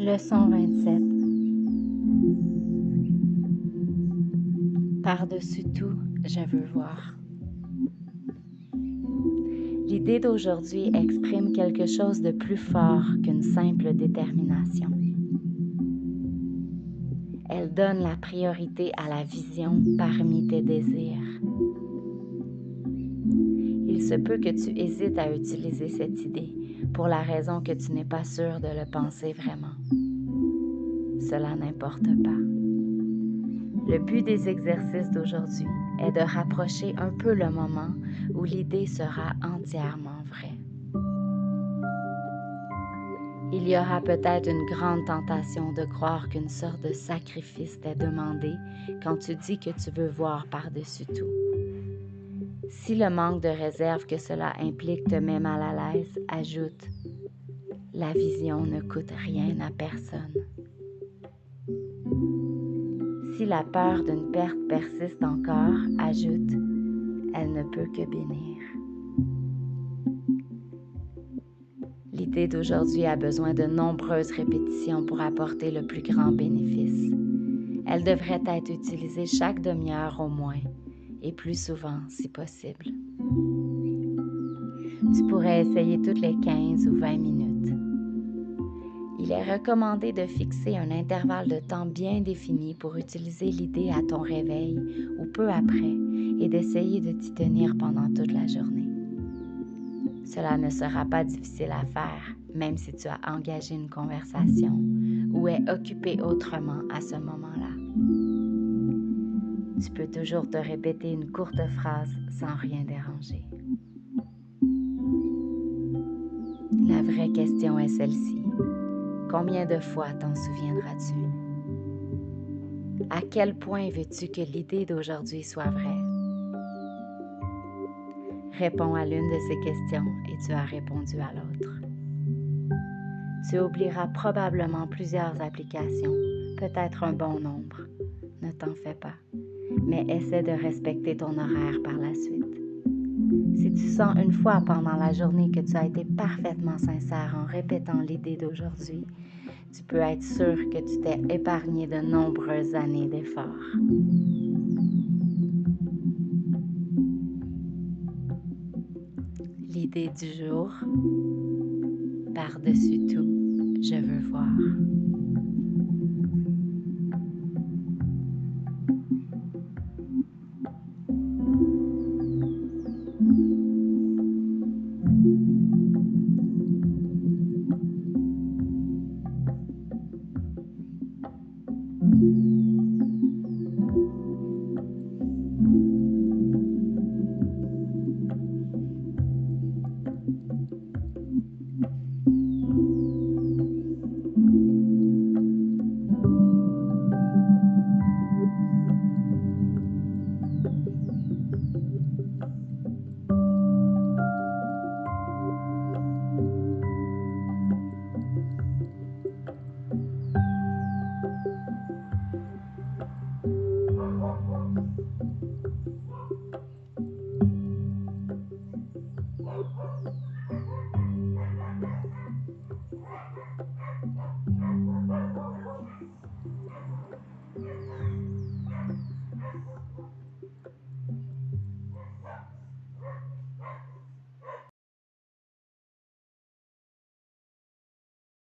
Leçon 27. Par-dessus tout, je veux voir. L'idée d'aujourd'hui exprime quelque chose de plus fort qu'une simple détermination. Elle donne la priorité à la vision parmi tes désirs. Il se peut que tu hésites à utiliser cette idée pour la raison que tu n'es pas sûr de le penser vraiment. Cela n'importe pas. Le but des exercices d'aujourd'hui est de rapprocher un peu le moment où l'idée sera entièrement vraie. Il y aura peut-être une grande tentation de croire qu'une sorte de sacrifice t'est demandé quand tu dis que tu veux voir par-dessus tout. Si le manque de réserve que cela implique te met mal à l'aise, ajoute « La vision ne coûte rien à personne ». Si la peur d'une perte persiste encore, ajoute « Elle ne peut que bénir ». L'idée d'aujourd'hui a besoin de nombreuses répétitions pour apporter le plus grand bénéfice. Elle devrait être utilisée chaque demi-heure au moins, et plus souvent si possible. Tu pourrais essayer toutes les 15 ou 20 minutes. Il est recommandé de fixer un intervalle de temps bien défini pour utiliser l'idée à ton réveil ou peu après et d'essayer de t'y tenir pendant toute la journée. Cela ne sera pas difficile à faire, même si tu as engagé une conversation ou es occupé autrement à ce moment-là. Tu peux toujours te répéter une courte phrase sans rien déranger. La vraie question est celle-ci. Combien de fois t'en souviendras-tu? À quel point veux-tu que l'idée d'aujourd'hui soit vraie? Réponds à l'une de ces questions et tu as répondu à l'autre. Tu oublieras probablement plusieurs applications, peut-être un bon nombre. Ne t'en fais pas, mais essaie de respecter ton horaire par la suite. Si tu sens une fois pendant la journée que tu as été parfaitement sincère en répétant l'idée d'aujourd'hui, tu peux être sûr que tu t'es épargné de nombreuses années d'efforts. L'idée du jour, par-dessus tout, je veux voir.